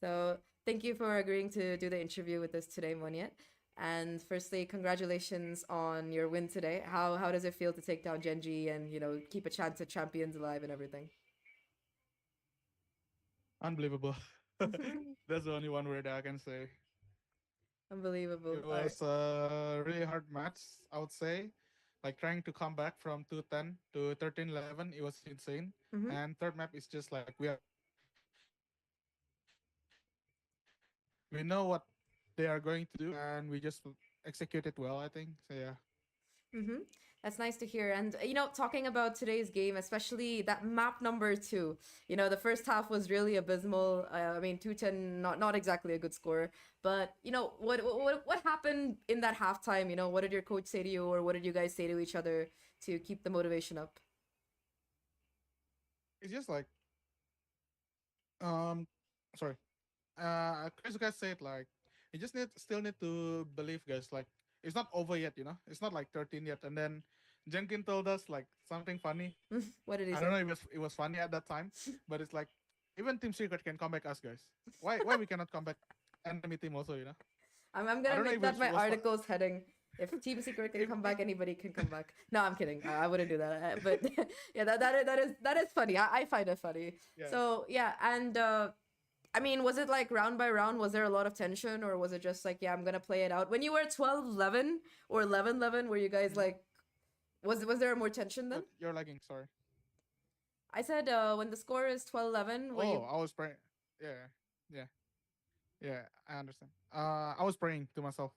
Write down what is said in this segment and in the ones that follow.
So thank you for agreeing to do the interview with us today, Monyet. And firstly, congratulations on your win today. How does it feel to take down Gen.G and keep a chance at champions alive and everything? Unbelievable. That's the only one word I can say. Unbelievable. It All right. was a really hard match, I would say. Like trying to come back from 210 to 1311, it was insane. Mm-hmm. And third map is just like we know what they are going to do, and we just execute it well, I think. So yeah. Mm-hmm. That's nice to hear. And talking about today's game, especially that map number two, the first half was really abysmal. I mean, 210, not exactly a good score. But what happened in that halftime? What did your coach say to you, or what did you guys say to each other to keep the motivation up? It's just like um sorry. Chris guys said like you just still need to believe, guys. Like it's not over yet, you know. It's not like 13 yet. And then Jenkins told us like something funny. What did he I don't say? know if it was funny at that time, but it's like even Team Secret can come back us, guys. Why we cannot come back enemy team also, you know? I'm I gonna don't know make if that my it was article's heading. If Team Secret can if come it, back, anybody can come back. No, I'm kidding. I wouldn't do that. But yeah, that is funny. I find it funny. yeah. So yeah, and I mean, was it like round by round? Was there a lot of tension, or was it just like, yeah, I'm gonna play it out? When you were 12-11 or 11-11, were you guys Mhm. like, was there more tension then? But you're lagging, sorry. I said when the score is 12-11, were you Oh, I was praying. Yeah, yeah, yeah. I understand. I was praying to myself.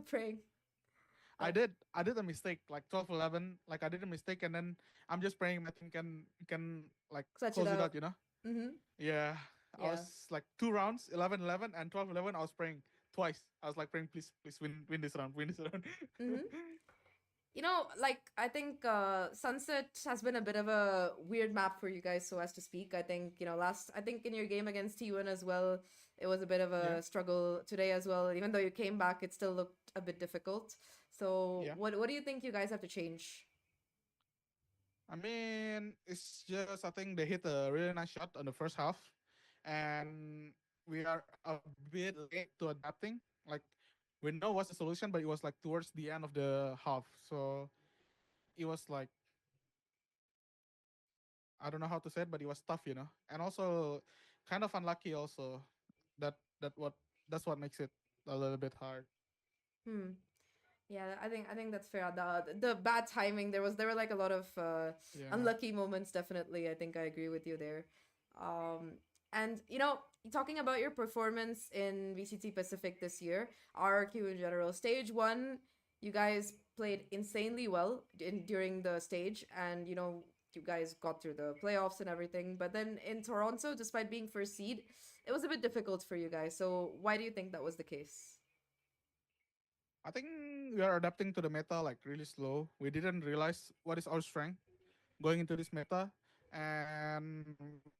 praying? I Oh, did I did a mistake like 12-11. Like I did a mistake, and then I'm just praying my team can like clutch it close it out. out, you know. Mm-hmm. Yeah, I Yeah. was like 2 rounds, 11-11 and 12-11. I was praying twice. I was like praying, please win this round, win this round. Mm-hmm. Like I think Sunset has been a bit of a weird map for you guys, so as to speak. I think, I think in your game against T1 as well, it was a bit of Yeah, a struggle today as well. Even though you came back, it still looked a bit difficult. So yeah. what do you think you guys have to change? I mean, it's just I think they hit a really nice shot on the first half, and we are a bit late to adapting. Like we know what's the solution, but it was like towards the end of the half, so it was like I don't know how to say it, but it was tough, you know, and also kind of unlucky also. That that what that's what makes it a little bit hard. Hmm. Yeah, I think that's fair. The bad timing, there were like a lot of Yeah. unlucky moments. Definitely, I think I agree with you there. Um, and talking about your performance in VCT Pacific this year, RRQ in general, stage one, you guys played insanely well during the stage, and you guys got through the playoffs and everything. But then in Toronto, despite being first seed, it was a bit difficult for you guys. So why do you think that was the case? I think we are adapting to the meta like really slow. We didn't realize what is our strength going into this meta, and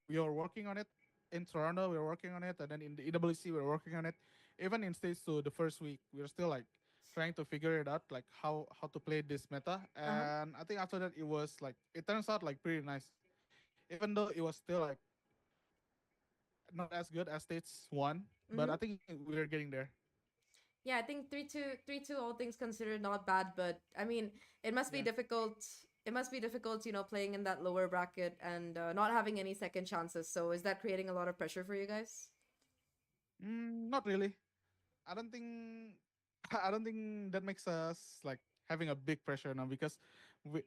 we are working on it. In Toronto, we're working on it, and then in the EWC, we're working on it. Even in stage two, the first week, we're still like trying to figure it out, like how to play this meta. Uh huh. And I think after that, it was like it turns out like pretty nice, even though it was still like not as good as stage one. But Mm-hmm. I think we're getting there. Yeah, I think 3-2, 3-2, all things considered, not bad. But I mean, it must be Yeah. difficult. It must be difficult, playing in that lower bracket and not having any second chances. So is that creating a lot of pressure for you guys? Not really. I don't think I don't think that makes us like having a big pressure now because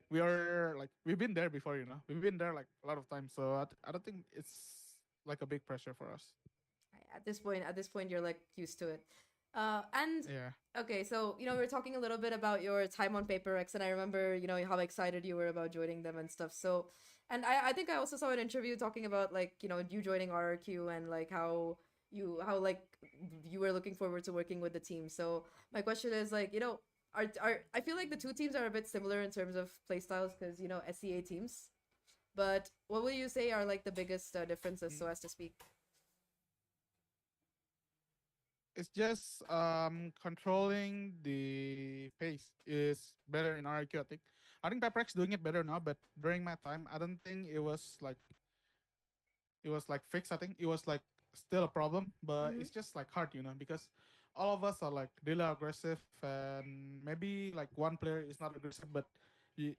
we are like we've been there before, you know. We've been there like a lot of times, so I don't think it's like a big pressure for us. At this point, you're like used to it. And Yeah. okay, so we were talking a little bit about your time on Paper X, and I remember how excited you were about joining them and stuff. So, and I think I also saw an interview talking about like you joining RRQ and like how like you were looking forward to working with the team. So my question is like are I feel like the two teams are a bit similar in terms of play styles because SCA teams. But what would you say are like the biggest differences, Mhm. so as to speak? It's just controlling the pace is better in RQ. I think Peprex doing it better now, but during my time, I don't think it was like fixed. I think it was like still a problem, but Mm-hmm. it's just like hard, because all of us are like really aggressive, and maybe like one player is not aggressive, but you,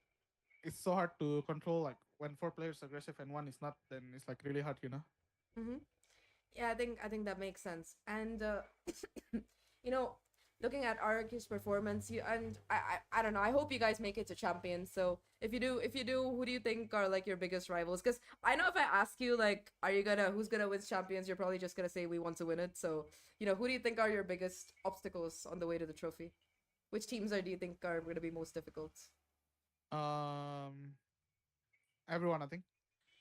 it's so hard to control. Like when four players aggressive and one is not, then it's like really hard. Mm-hmm. Yeah, I think that makes sense. And you know, looking at RQ's performance, you and I don't know. I hope you guys make it to champions. So if you do, who do you think are like your biggest rivals? Because I know if I ask you like, who's gonna win champions, you're probably just gonna say we want to win it. So who do you think are your biggest obstacles on the way to the trophy? Which teams do you think are gonna be most difficult? Um, everyone, I think,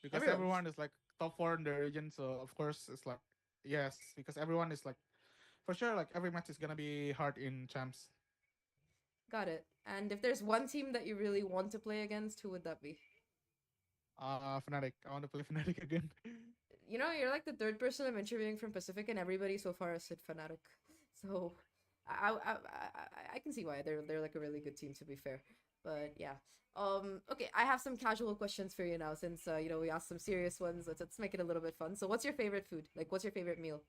because Everyone. everyone is like top four in their region, so of course it's like yes, because everyone is like for sure like every match is gonna be hard in champs. Got it. And if there's one team that you really want to play against, who would that be? Fnatic. I want to play Fnatic again. You're like the third person I'm interviewing from Pacific, and everybody so far has said Fnatic. So I can see why they're like a really good team, to be fair. But yeah. Okay, I have some casual questions for you now, since we asked some serious ones. Let's make it a little bit fun. So what's your favorite food? Like, what's your favorite meal?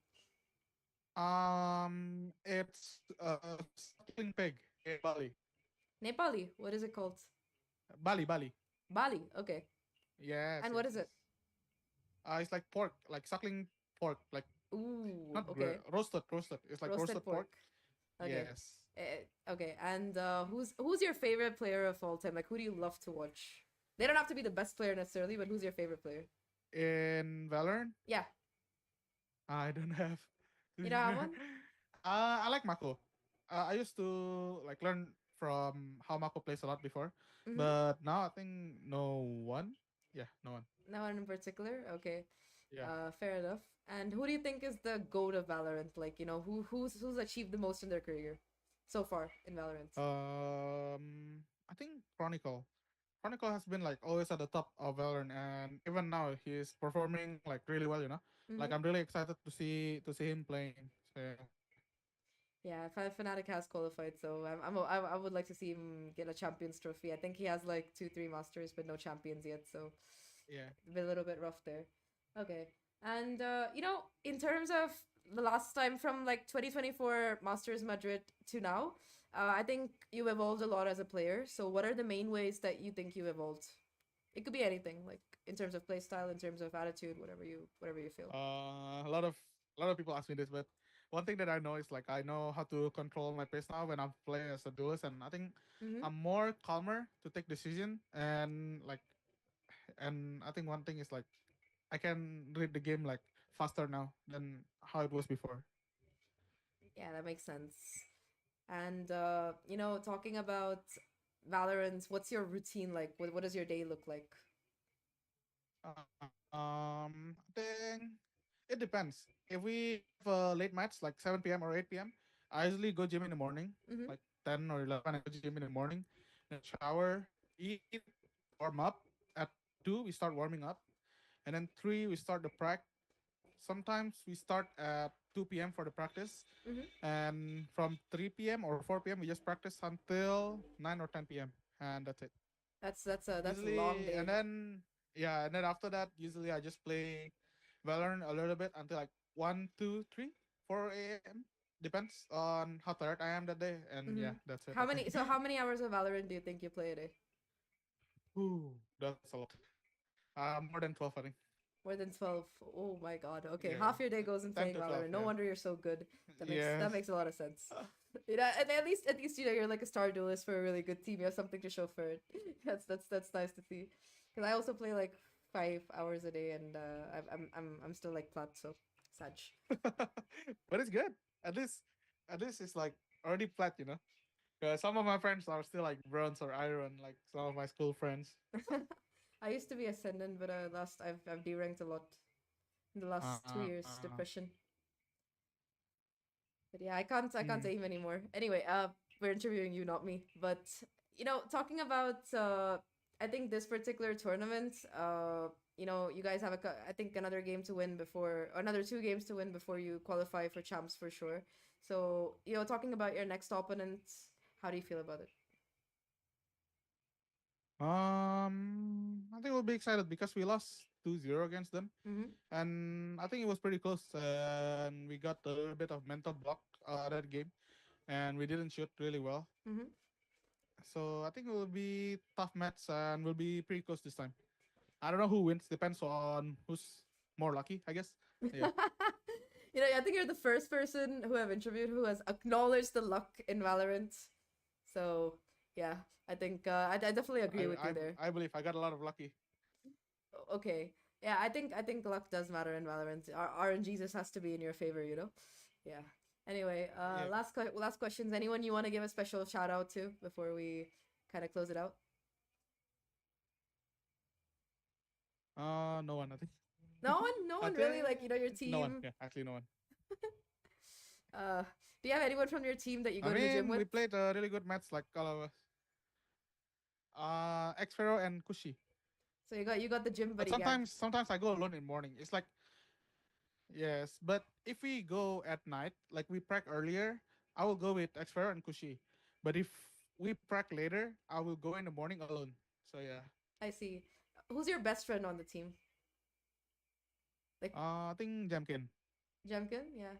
It's suckling pig in Bali. Nepali. What is it called? Bali. Bali. Okay. Yes, And yes, what is yes. it? It's like pork, like suckling pork, like Ooh. not Okay. roasted. It's like Roasted roasted pork. pork. Okay. Yes. Okay, and who's your favorite player of all time? Like, who do you love to watch? They don't have to be the best player necessarily, but who's your favorite player? In Valorant, Yeah, I don't have. you don't have one. I like Mako. I used to like learn from how Mako plays a lot before, Mm-hmm. but now I think no one. Yeah, no one. No one in particular. Okay, Yeah. fair enough. And who do you think is the goat of Valorant? Like, who's achieved the most in their career so far in Valorant? I think Chronicle. Chronicle has been like always at the top of Valorant, and even now he's performing like really well. Like Mm-hmm. I'm really excited to see him playing. So yeah. Yeah, Fnatic has qualified, so I would like to see him get a Champions trophy. I think he has like two, three Masters, but no Champions yet, so Yeah. a little bit rough there. Okay. And in terms of the last time from like 2024 Masters Madrid to now, I think you evolved a lot as a player. So what are the main ways that you think you evolved? It could be anything, like in terms of play style, in terms of attitude, whatever you feel. A lot of people ask me this, but one thing that I know is like I know how to control my pace now when I'm playing as a duelist, and I think Mm-hmm. I'm more calmer to take decision, and I think one thing is like I can read the game like faster now than how it was before. Yeah, that makes sense. And talking about Valorant, what's your routine like? What does your day look like? I think it depends. If we have a late match like 7 p.m. or 8 p.m., I usually go gym in the morning, Mm-hmm. like 10 or 11. I go gym in the morning, then shower, eat, warm up. At 2, we start warming up, and then 3, we start the prac. Sometimes we start at 2 p.m. for the practice, Mm-hmm. and from 3 p.m. or 4 p.m. we just practice until 9 or 10 p.m. and that's it. That's a long Usually, and day. then yeah, and then after that, usually I just play Valorant a little bit until like 1, 2, 3, 4 a.m. Depends on how tired I am that day, and Mm-hmm. yeah, that's it. I How think. many so how many hours of Valorant do you think you play a day? Ooh, that's a lot. More than 12, I think. More than 12. Oh my god. Okay, Yeah, half your day goes in 10 playing to 12. Valorant. No Yeah. wonder you're so good. That Yes. makes a lot of sense. And at least you're like a star duelist for a really good team. You have something to show for it. That's nice to see. Because I also play like 5 hours a day, and I'm still like plat, so sad. But it's good. At least it's like already plat. Because some of my friends are still like bronze or iron, like some of my school friends. I used to be ascendant, but I've deranked a lot in the last 2 years. Uh, Depression. But yeah, I can't mm, aim anymore. Anyway, we're interviewing you, not me. But talking about I think this particular tournament, you guys have I think another game to win before, or another two games to win before you qualify for champs for sure. So talking about your next opponent, how do you feel about it? I think we'll be excited because we lost 2-0 against them, Mm-hmm. and I think it was pretty close. And we got a little bit of mental block that game, and we didn't shoot really well. Mm-hmm. So I think it will be tough match and will be pretty close this time. I don't know who wins. Depends on who's more lucky, I guess. Yeah. I think you're the first person who I've interviewed who has acknowledged the luck in Valorant. So yeah, I think I definitely agree with you there. I believe I got a lot of lucky. Okay, yeah, I think luck does matter in Valorant. RNG just has to be in your favor. Yeah. Anyway, Yeah. last questions. Anyone you want to give a special shout out to before we kind of close it out? No one. I think. No one I really, think like your no one. team. Yeah, actually no one. Do you have anyone from your team that you I go to the gym mean, with? we played a really good match like all of us. Xfero and Kushi. So you got the gym But buddy gang. sometimes I go alone in morning. It's like yes, but if we go at night, like we prac earlier, I will go with Xfero and Kushi. But if we prac later, I will go in the morning alone. So yeah. I see. Who's your best friend on the team? Like I think Jamkin. Jemkin? Yeah.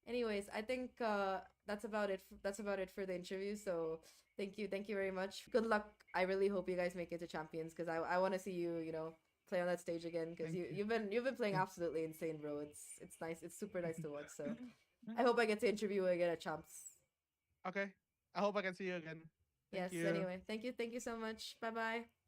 Anyways, I think that's about it. That's about it for the interview. So thank you very much. Good luck. I really hope you guys make it to champions because I want to see you play on that stage again because Thank you you. you've been playing Thank absolutely insane, bro. It's nice. It's super nice to watch. So I hope I get to interview you again at champs. Okay. I hope I can see you again. Thank Yes. you. Anyway, thank you so much. Bye bye.